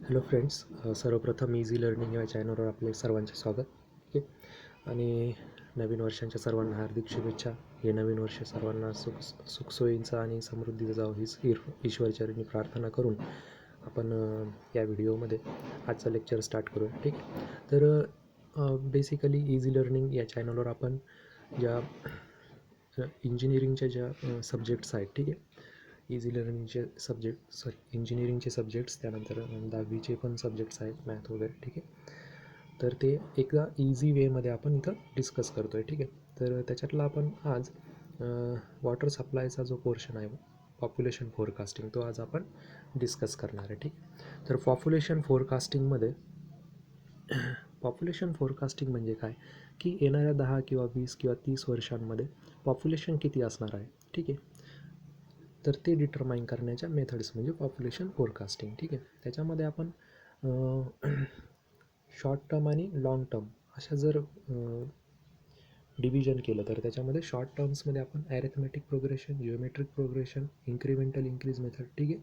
Hello friends, सर्वप्रथम easy learning या चॅनलवर आपले सर्वांचे स्वागत. ठीक आहे. आणि नवीन वर्षांच्या सर्वांना हार्दिक शुभेच्छा. हे नवीन वर्ष सर्वांना सुखसोयींचं आणि समृद्धीचं जावं हीच ईश्वरचरणी प्रार्थना करून आपण या व्हिडिओमध्ये आजचं लेक्चर स्टार्ट करूया. ठीक आहे. तर बेसिकली इझी लर्निंग या चॅनलवर आपण ज्या इंजिनिअरिंगच्या ज्या सब्जेक्ट्स आहेत, ठीक आहे, इझी लर्निंगचे इंजिनिअरिंगचे सब्जेक्ट्स, त्यानंतर 10वीचे पण सब्जेक्ट्स आहेत, मॅथ वगैरे. ठीक आहे. तर ते एकदा इझी वेमध्ये आपण इथं डिस्कस करतो आहे. ठीक आहे. तर त्याच्यातला आपण आज वॉटर सप्लायचा जो पोर्शन आहे, पॉप्युलेशन फोरकास्टिंग, तो आज आपण डिस्कस करणार आहे. ठीक. तर पॉप्युलेशन फोरकास्टिंग म्हणजे काय, की येणाऱ्या 10 किंवा 20 किंवा 30 वर्षांमध्ये पॉप्युलेशन किती असणार आहे. ठीक आहे. तर ते डिटरमाइन करण्याच्या मेथड्स म्हणजे पॉप्युलेशन फोरकास्टिंग. ठीक आहे. त्याच्यामध्ये आपण शॉर्ट टर्म आणि लाँग टर्म अशा जर डिव्हिजन केलं तर त्याच्यामध्ये शॉर्ट टर्म्समध्ये आपण ॲरेथमॅटिक progression, geometric progression, incremental increase method, ठीक आहे,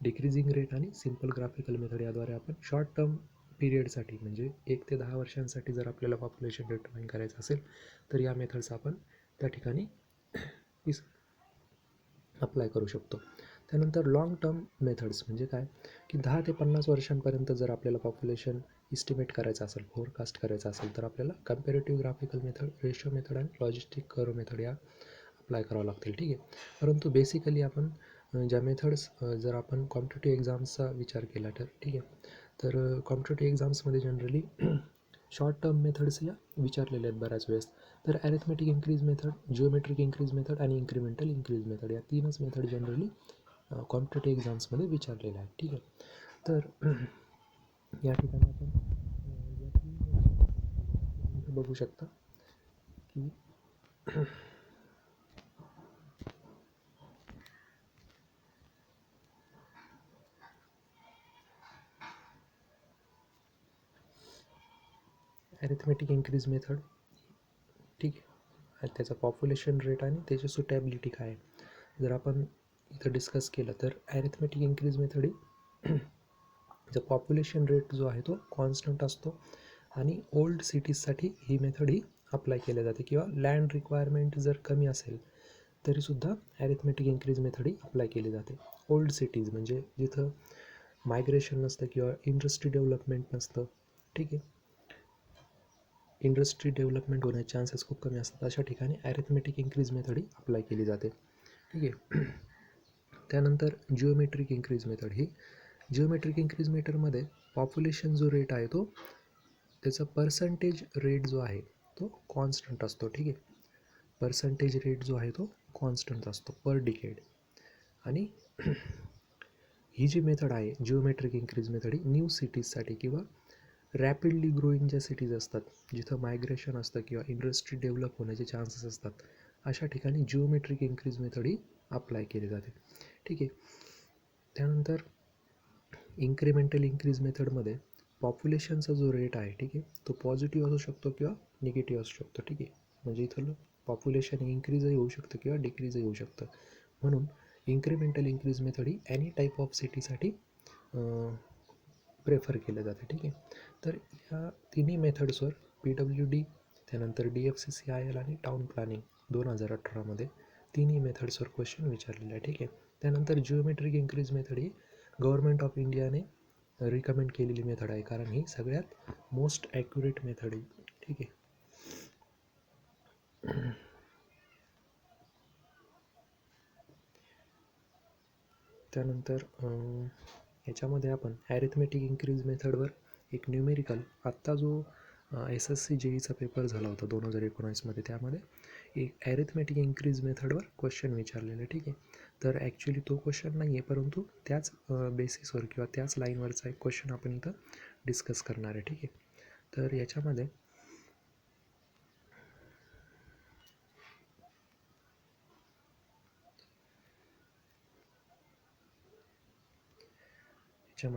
डिक्रीजिंग रेट आणि सिम्पल ग्राफिकल मेथड याद्वारे आपण शॉर्ट टर्म पिरियडसाठी म्हणजे 1 ते 10 वर्षांसाठी जर आपल्याला पॉप्युलेशन डिटरमाइन करायचं असेल तर या मेथड्स आपण त्या ठिकाणी अप्लाय करू शकतो. त्यानंतर लाँग टर्म मेथड्स म्हणजे काय, की 10 ते 50 वर्षांपर्यंत जर आपल्याला पॉप्युलेशन इस्टिमेट करायचं असेल, फोरकास्ट करायचं असेल, तर आपल्याला comparative graphical method, ratio method आणि लॉजिस्टिक कर्व मेथड या अप्लाय करावं लागतील. ठीक आहे. परंतु बेसिकली आपण ज्या मेथड्स जर आपण कॉम्पिटेटिव्ह एक्झाम्सचा विचार केला तर, ठीक आहे, तर कॉम्पिटेटिव्ह एक्झाम्समध्ये जनरली शॉर्ट टर्म मेथड्स या विचारलेल्या आहेत बऱ्याच वेळेस. तर arithmetic increase method, geometric increase method आणि इन्क्रिमेंटल इन्क्रीज मेथड या तीनच मेथड जनरली कॉम्पिटेटिव्ह एक्झाम्समध्ये विचारलेल्या आहेत. ठीक आहे. तर या ठिकाणी आपण या तीन बघू शकता की ॲरिथमेटिक इन्क्रीज मेथड, ठीक आहे, त्याचं पॉप्युलेशन रेट आणि त्याची सुटेबिलिटी काय आहे जर आपण इथं डिस्कस केलं तर ॲरिथमेटिक इन्क्रीज मेथड ही द पॉप्युलेशन रेट जो आहे तो कॉन्स्टंट असतो आणि ओल्ड सिटीजसाठी ही मेथड ही अप्लाय केली जाते, किंवा लँड रिक्वायरमेंट जर कमी असेल तरीसुद्धा ॲरिथमेटिक इन्क्रीज मेथड ही अप्लाय केली जाते. ओल्ड सिटीज म्हणजे जिथं मायग्रेशन नसतं किंवा इंडस्ट्री डेव्हलपमेंट नसतं, ठीक आहे, इंडस्ट्री डेव्हलपमेंट होण्याचे चान्सेस खूप कमी असतात, अशा ठिकाणी ॲरिथमेटिक इन्क्रीज मेथड ही अप्लाय केली जाते. ठीक आहे. त्यानंतर जिओमेट्रिक इन्क्रीज मेथड, ही जिओमेट्रिक इन्क्रीज मेथडमध्ये पॉप्युलेशन जो रेट आहे तो त्याचा पर्सेंटेज रेट जो आहे तो कॉन्स्टंट असतो. ठीक आहे. पर्सेंटेज रेट जो आहे तो कॉन्स्टंट असतो पर डिकेड. आणि ही जी मेथड आहे जिओमेट्रिक इन्क्रीज मेथड ही न्यू सिटीजसाठी किंवा रॅपिडली ग्रोईंग ज्या सिटीज असतात, जिथं मायग्रेशन असतं किंवा इंडस्ट्री डेव्हलप होण्याचे चान्सेस असतात, अशा ठिकाणी जिओमेट्रिक इन्क्रीज मेथड ही अप्लाय केली जाते. ठीक आहे. त्यानंतर इन्क्रिमेंटल इन्क्रीज मेथडमध्ये पॉप्युलेशनचा जो रेट आहे, ठीक आहे, तो पॉझिटिव्ह असू शकतो किंवा निगेटिव्ह असू शकतो. ठीक आहे. म्हणजे इथं पॉप्युलेशन इन्क्रीजही होऊ शकतं किंवा डिक्रीजही होऊ शकतं. म्हणून इन्क्रिमेंटल इन्क्रीज मेथड ही एनी टाईप ऑफ सिटीसाठी प्रेफर केलं जातं. ठीक आहे. तर या तिन्ही मेथड्सवर PWD, त्यानंतर DFCCIL आणि टाउन प्लॅनिंग 2018मध्ये तिन्ही मेथड्सवर क्वेश्चन विचारलेले आहे. ठीक आहे. त्यानंतर जिओमेट्रिक इन्क्रीज मेथड ही गव्हर्नमेंट ऑफ इंडियाने रिकमेंड केलेली मेथड आहे, कारण ही सगळ्यात मोस्ट ॲक्युरेट मेथड आहे. ठीक आहे. त्यानंतर याच्यामध्ये आपण ॲरिथमेटिक इन्क्रीज मेथडवर एक न्यूमेरिकल, आत्ता जो SSC JEEचा पेपर झाला होता 2019मध्ये, त्यामध्ये एक ॲरिथमेटिक इन्क्रीज मेथडवर क्वेश्चन विचारलेलं आहे. ठीक आहे. तर ॲक्च्युली तो क्वेश्चन नाही आहे, परंतु त्याच बेसिसवर किंवा त्याच लाईनवरचा एक क्वेश्चन आपण इथं डिस्कस करणार आहे. ठीक आहे. तर याच्यामध्ये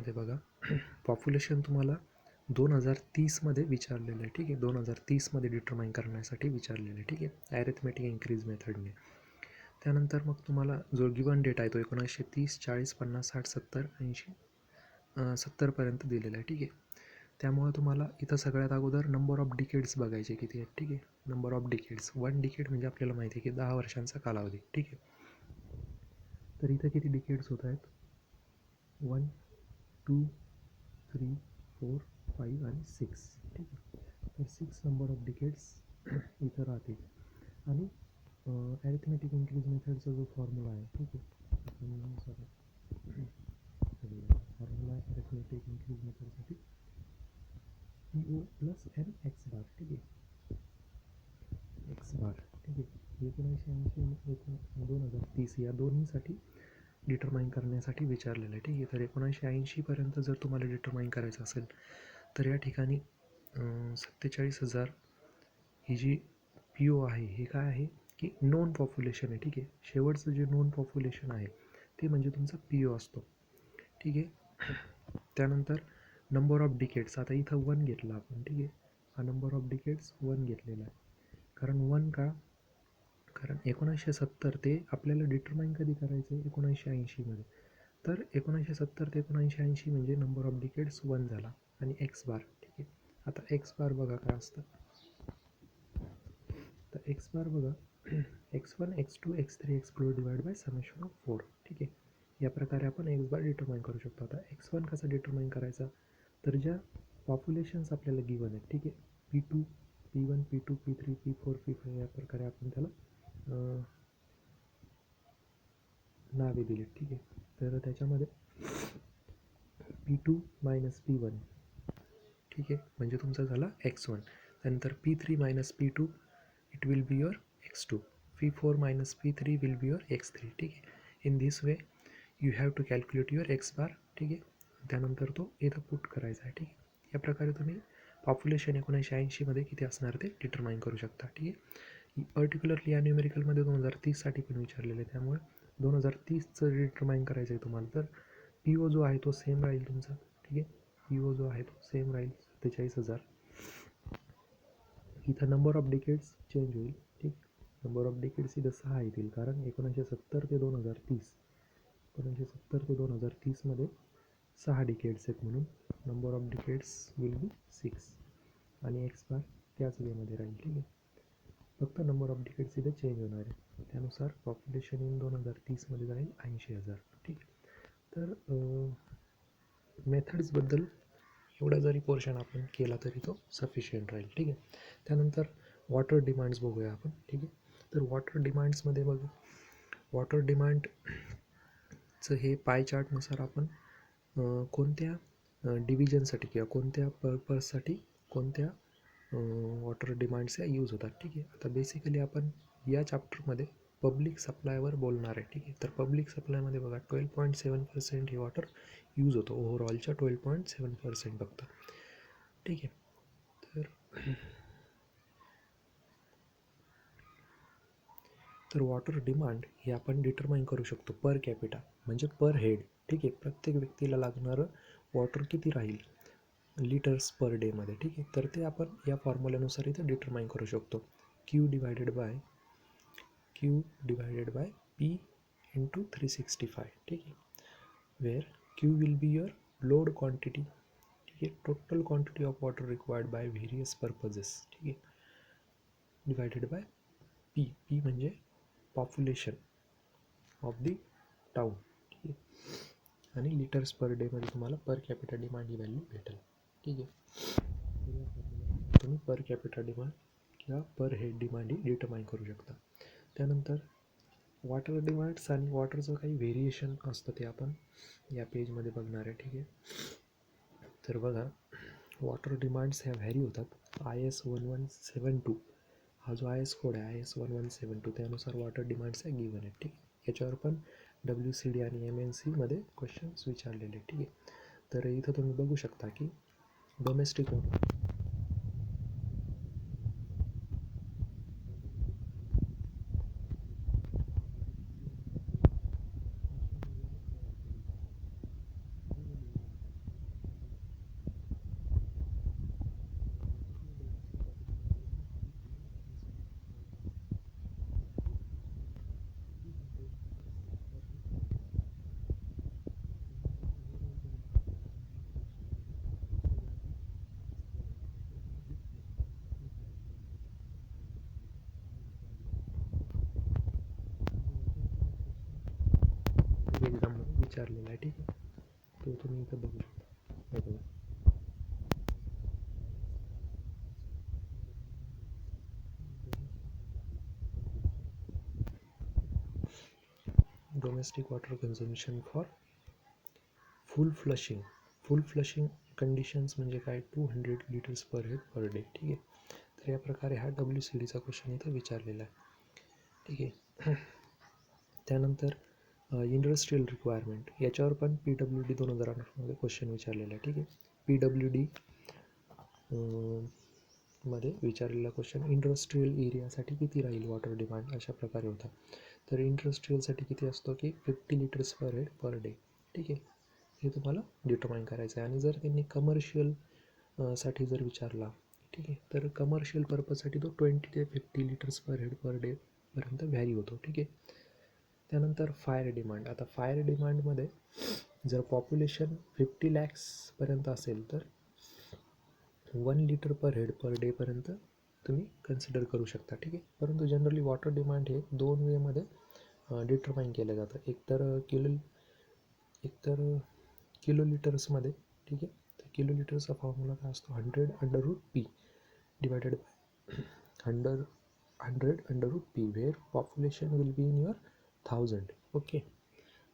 बघा, पॉप्युलेशन तुम्हाला 2030मध्ये विचारलेलं आहे. ठीक आहे. 2030मध्ये डिटरमाइन करण्यासाठी विचारलेलं आहे. ठीक आहे, ॲरिथमेटिक इन्क्रीज मेथडने. त्यानंतर मग तुम्हाला जो गिवन डेट आहे तो 1930, 40, 50, 60, 70, 80, 70पर्यंत दिलेलं आहे. ठीक आहे. त्यामुळं तुम्हाला इथं सगळ्यात अगोदर नंबर ऑफ डिकेड्स बघायचे किती आहेत. ठीक आहे. नंबर ऑफ डिकेड्स, 1 डिकेड म्हणजे आपल्याला माहिती आहे की 10 वर्षांचा कालावधी. ठीक आहे. तर इथं किती डिकेड्स होत आहेत, 1, 2, 3, 4, 5 आणि 6. ठीक आहे. तर 6 नंबर ऑफ डिकेड्स इथं राहतील. आणि ॲरिथमेटिक इन्क्रीज मेथडचा जो फॉर्म्युला आहे, ठीक आहे, फॉर्म्युला आहे ॲरिथमेटिक इन्क्रीज मेथडसाठी PO plus N X bar. ठीक आहे, एक्स बार. ठीक आहे. 1980 2030 या दोन्हीसाठी डिटरमाइन करण्यासाठी विचारलेलं आहे. ठीक आहे. तर 1980पर्यंत जर तुम्हाला डिटरमाइन करायचं असेल तर या ठिकाणी 47,000 ही जी PO आहे हे काय आहे की नोन पॉप्युलेशन आहे. ठीक आहे. शेवटचं जे नोन पॉप्युलेशन आहे ते म्हणजे तुमचा PO असतो. ठीक आहे. त्यानंतर नंबर ऑफ डिकेड्स, आता इथं 1 घेतला आपण. ठीक आहे. हा नंबर ऑफ डिकेड्स 1 घेतलेला आहे. कारण 1 का, कारण 1970 ते आपल्याला डिटरमाइन कधी करायचं आहे, 1980मध्ये. तर 1970 ते 1980 म्हणजे नंबर ऑफ डिकेड्स 1 झाला. आणि एक्स बार. ठीक आहे. आता एक्स बार बघा काय असतं. तर एक्स बार बघा, x1 x2 x3 x4 divide by summation of 4. ठीक आहे. या प्रकारे आपण एक्स बार डिटरमाइन करू शकतो. आता x1 कसा डिटरमाइन करायचा, तर ज्या पॉप्युलेशन्स आपल्याला गिवन आहेत, ठीक आहे, P2 P1 P2 P3 P4 P5 या प्रकारे आपण त्याला नावे दिली. ठीक आहे. तर त्याच्यामध्ये P2 मायनस P1, ठीक आहे, म्हणजे तुमचा झाला x1. त्यानंतर P3 minus P2 it will be your x2. P4 minus P3 will be your x3. ठीक आहे. In this way you have to calculate your X bar. ठीक आहे. त्यानंतर तो इथं पुट करायचा आहे. ठीक आहे. या प्रकारे तुम्ही पॉप्युलेशन 1980मध्ये किती असणार ते डिटरमाइन करू शकता. ठीक आहे. पर्टिक्युलरली या न्यूमेरिकलमध्ये 2030साठी पण विचारलेलं आहे. त्यामुळे 2030चं डिटरमाइन करायचं आहे तुम्हाला, तर PO जो आहे तो सेम राहील तुमचा. ठीक आहे. PO जो आहे तो सेम राहील 47,000. इथं नंबर ऑफ डिकेड्स चेंज होईल. ठीक. नंबर ऑफ डिकेड्स इथं 6 येतील, कारण 1970 ते 2030, 1970 ते 2030मध्ये 6 डिकेड्स आहेत, म्हणून number of decades will be 6. आणि एक्स बार त्याच वेमध्ये राहील. ठीक आहे. फक्त नंबर ऑफ डिकेड्स इथे चेंज होणार आहे. त्यानुसार पॉप्युलेशन इन 2030मध्ये जाईल 80,000. ठीक आहे. तर मेथड्सबद्दल एवढा जरी पोर्शन आपण केला तरी तो सफिशियंट राहील. ठीक आहे. त्यानंतर वॉटर डिमांड्स बघूया आपण. ठीक आहे. तर वॉटर डिमांड्समध्ये बघू, वॉटर डिमांडचं हे पाय चार्टनुसार आपण कोणत्या डिव्हिजनसाठी किंवा कोणत्या पर्पजसाठी कोणत्या वॉटर डिमांड्स या यूज होतात. ठीक आहे. आता बेसिकली आपण या चॅप्टरमध्ये पब्लिक सप्लायवर बोलणार आहे. ठीक आहे. तर पब्लिक सप्लायमध्ये बघा 12.7% हे वॉटर यूज होतो, ओव्हरऑलच्या 12.7% फक्त. ठीक आहे. तर वॉटर डिमांड हे आपण डिटरमाइन करू शकतो पर कॅपिटा, म्हणजे पर हेड. ठीक आहे. प्रत्येक व्यक्तीला लागणारं वॉटर किती राहील लिटर्स पर डेमध्ये. ठीक आहे. तर ते आपण या फॉर्म्युल्यानुसार इथे डिटरमाइन करू शकतो. Q divided by P into 365. ठीक आहे. Where Q will be your load quantity. ठीक आहे. Total quantity of water required by various purposes. ठीक आहे. डिवायडेड बाय P म्हणजे पॉप्युलेशन ऑफ दी टाउन. ठीक आहे. आणि लिटर्स पर डेमध्ये तुम्हाला पर कॅपिटा डिमांड ही व्हॅल्यू भेटेल. ठीक आहे. तुम्ही पर कॅपिटा डिमांड किंवा पर हेड डिमांड ही डिटरमाइन करू शकता. त्यानंतर वॉटर डिमांड्स आणि वॉटरचं काही व्हेरिएशन असतं ते आपण या पेजमध्ये बघणार आहे. ठीक आहे. तर बघा, वॉटर डिमांड्स ह्या व्हॅरी होतात. IS 1172 हा जो IS कोड आहे, IS 1172, त्यानुसार वॉटर डिमांड्स ह्या गिवन आहेत. ठीक आहे. याच्यावर पण WCD आणि MNCमध्ये क्वेश्चन्स विचारलेले. ठीक आहे. तर इथं तुम्ही बघू शकता की डोमेस्टिक विचारलेला आहे, ठीक आहे. तो तुम्ही इथं बघू शकता. बरोबर. Domestic water consumption for full flushing conditions म्हणजे काय, 200 लिटर्स पर हेड पर डे, ठीक आहे. तर या प्रकारे हा WCDचा क्वेश्चन इथं विचारलेला आहे, ठीक आहे. त्यानंतर इंडस्ट्रियल रिक्वायरमेंट याच्यावर पण PWD 2008मध्ये क्वेश्चन विचारलेला आहे, ठीक आहे. PWD मध्ये विचारलेला क्वेश्चन इंडस्ट्रियल एरियासाठी किती राहील वॉटर डिमांड, अशा प्रकारे होता. तर इंडस्ट्रियलसाठी किती असतो की 50 लिटर्स पर हेड पर डे, ठीक आहे. हे तुम्हाला डिटरमाइन करायचं आहे. आणि जर त्यांनी कमर्शियल साठी जर विचारला, ठीक आहे, तर कमर्शियल पर्पजसाठी तो 20 ते 50 लिटर्स पर हेड पर डे पर्यंत व्हॅरी होतो, ठीक आहे. त्यानंतर फायर डिमांड. आता फायर डिमांडमध्ये जर पॉप्युलेशन 50 लॅक्सपर्यंत असेल तर 1 लिटर पर हेड पर डेपर्यंत तुम्ही कन्सिडर करू शकता, ठीक आहे. परंतु जनरली वॉटर डिमांड हे 2 वेमध्ये डिटरमाइन केलं जातं. एकतर किलो लिटर्समध्ये, ठीक आहे. तर किलो लिटर्सचा फॉर्म्युला काय असतो, 100/√P divided by 100/√P where population will be in your 1000, okay.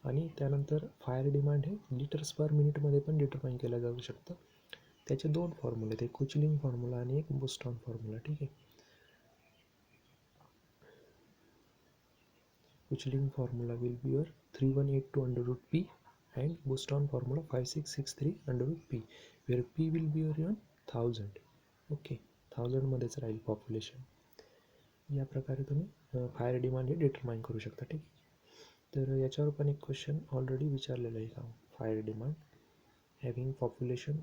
आणि त्यानंतर फायर डिमांड हे लिटर्स पर मिनिटमध्ये पण डिटरमाइन केलं जाऊ शकतं. त्याचे 2 फॉर्म्युले आहेत, एक कुचलिंग फॉर्म्युला आणि एक बुस्टॉन फॉर्म्युला, ठीक आहे. Kuichling formula will be your 3182/√P and Booston formula 5663/P where P will be your 1000, okay. 1000 मध्येच राहील पॉप्युलेशन. या प्रकारे तुम्ही फायर डिमांड हे डिटरमाइन करू शकता, ठीक आहे. तर याच्यावर पण एक क्वेश्चन ऑलरेडी विचारलेला आहे का, fire demand having population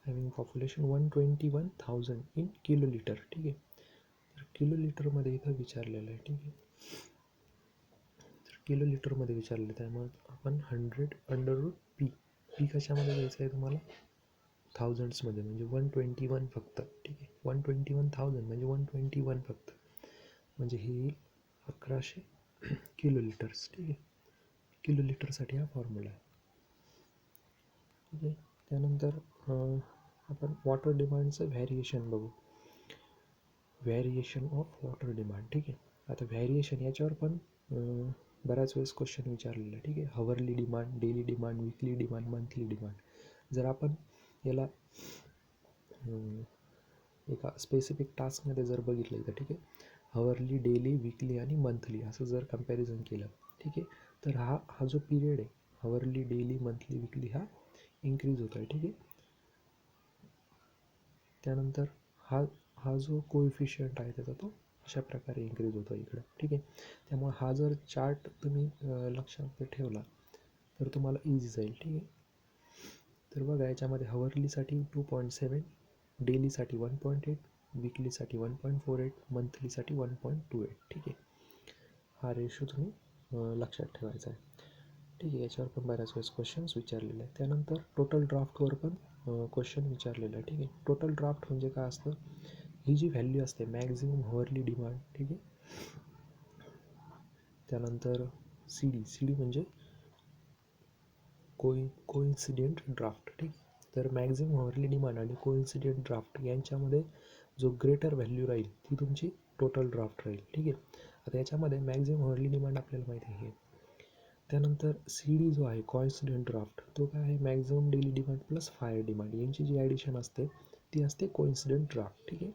121,000 in kilo litre, ठीक आहे. तर किलो लिटरमध्ये इथं विचारलेलं आहे, ठीक आहे. तर किलो लिटरमध्ये विचारलेलं, त्यामुळे आपण 100/√P पी कशामध्ये घ्यायचं आहे तुम्हाला, थाउजंड्समध्ये, म्हणजे 121 फक्त, ठीक आहे. 121,000 म्हणजे 121 फक्त, म्हणजे हे 1100 किलो लिटर्स, ठीक आहे. किलो लिटरसाठी हा फॉर्म्युला आहे, ठीक आहे. त्यानंतर आपण वॉटर डिमांडचं व्हॅरिएशन बघू. व्हॅरिएशन ऑफ वॉटर डिमांड, ठीक आहे. आता व्हॅरिएशन याच्यावर पण बऱ्याच वेळेस क्वेश्चन विचारलेला आहे, ठीक आहे. हवरली डिमांड, डेली डिमांड, विकली डिमांड, मंथली डिमांड. जर आपण याला एका स्पेसिफिक टास्कमध्ये जर बघितलं तर, ठीक आहे, हवरली, डेली, विकली आणि मंथली असं जर कम्पॅरिझन केलं, ठीक आहे, तर हा जो पिरियड आहे हवरली, डेली, मंथली, विकली हा इन्क्रीज होतो आहे, ठीक आहे. त्यानंतर हा जो कोएफिशियंट आहे त्याचा तो अशा प्रकारे इन्क्रीज होतो इकडं, ठीक आहे. त्यामुळे हा जर चार्ट तुम्ही लक्षात ठेवला तर तुम्हाला इझी जाईल, ठीक आहे. तर बघा याच्यामध्ये हवरलीसाठी 2.7, डेलीसाठी 1.8, विकलीसाठी 1.48, मंथलीसाठी 1.28, ठीक आहे. हा रेशो तुम्ही लक्षात ठेवायचा आहे, ठीक आहे. याच्यावर पण बऱ्याच वेळेस क्वेश्चन्स विचारलेले आहे. त्यानंतर टोटल ड्राफ्टवर पण क्वेश्चन विचारलेलं आहे, ठीक आहे. टोटल ड्राफ्ट म्हणजे काय असतं, ही जी व्हॅल्यू असते मॅक्झिमम हवरली डिमांड, ठीक आहे. त्यानंतर सी डी म्हणजे कोइन्सिडेंट ड्राफ्ट, ठीक. तर मॅक्झिमम हवरली डिमांड आणि कोइन्सिडेंट ड्राफ्ट यांच्यामध्ये जो ग्रेटर व्हॅल्यू राहील ती तुमची टोटल ड्राफ्ट राहील, ठीक आहे. आता याच्यामध्ये मॅक्झिमम हवरली डिमांड आपल्याला माहिती आहे. त्यानंतर CD जो आहे कोइन्सिडेंट ड्राफ्ट, तो काय आहे, maximum daily demand plus fire demand यांची जी ॲडिशन असते ती असते कोइन्सिडेंट ड्राफ्ट, ठीक आहे.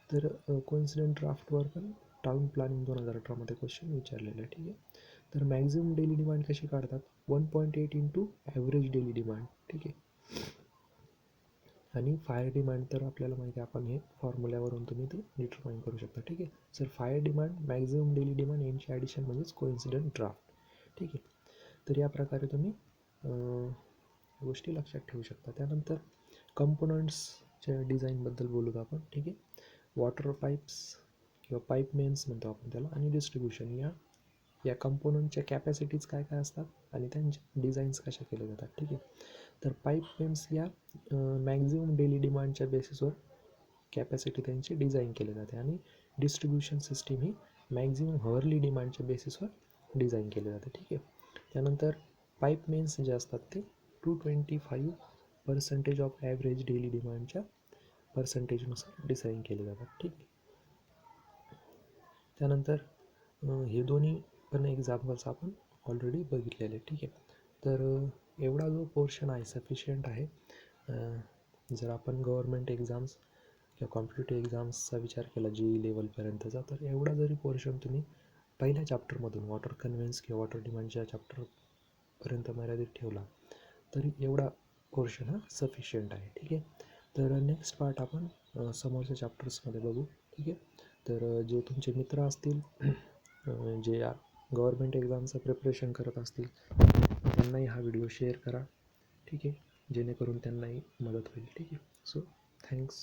तर कोइन्सिडेंट ड्राफ्टवर पण टाउन प्लॅनिंग 2018मध्ये क्वेश्चन विचारलेलं आहे, ठीक आहे. तर मॅक्झिमम डेली डिमांड कशी काढतात, 1.8 इंटू ॲव्हरेज डेली डिमांड, ठीक आहे. आणि फायर डिमांड तर आपल्याला माहिती आहे, आपण हे फॉर्म्युल्यावरून तुम्ही ते डिटरमाइन करू शकता, ठीक आहे. जर fire demand, maximum daily demand यांची ॲडिशन म्हणजेच कोइन्सिडेंट ड्राफ्ट, ठीक आहे. तर या प्रकारे तुम्ही गोष्टी लक्षात ठेवू शकता. त्यानंतर कंपोनंट्सच्या डिझाईनबद्दल बोलूत आपण, ठीक आहे. वॉटर पाईप्स किंवा पाईप मेन्स म्हणतो आपण त्याला, आणि डिस्ट्रीब्युशन या कंपोनंटच्या कॅपॅसिटीज काय काय असतात आणि त्यांचे डिझाईन्स कशा केले जातात, ठीक आहे. तर पाईप मेन्स या मॅक्झिमम डेली डिमांडच्या बेसिसवर कॅपॅसिटी त्यांची डिझाईन केली जाते, आणि डिस्ट्रीब्युशन सिस्टीम ही मॅक्झिमम हॉवरली डिमांडच्या बेसिसवर डिझाईन केले जाते. ठीक आहे. त्यानंतर पाईप मेन्स जे असतात ते 225% ऑफ ॲव्हरेज डेली डिमांडच्या पर्सेंटेजनुसार डिझाईन केले जातात. ठीक आहे. त्यानंतर हे दोन्ही पण एक्झाम्पल्स आपण ऑलरेडी बघितलेले. ठीक आहे. तर एवढा जो पोर्शन आहे सफिशियंट आहे. जर आपण गव्हर्मेंट एक्झाम्स किंवा कॉम्पिटेटिव्ह एक्झाम्सचा विचार केला जी लेवलपर्यंतचा, तर एवढा जरी पोर्शन तुम्ही पहिल्या चॅप्टरमधून वॉटर कन्व्हेन्स किंवा वॉटर डिमांडच्या चॅप्टरपर्यंत मर्यादित ठेवला तरी एवढा पोर्शन हा सफिशियंट आहे. ठीक आहे. तर नेक्स्ट पार्ट आपण समोरच्या चॅप्टर्समध्ये बघू. ठीक आहे. तर जे तुमचे मित्र असतील जे गव्हर्मेंट एक्झामचं प्रिपरेशन करत असतील त्यांनाही हा व्हिडिओ शेअर करा. ठीक आहे. जेणेकरून त्यांनाही मदत होईल. ठीक आहे. So thanks.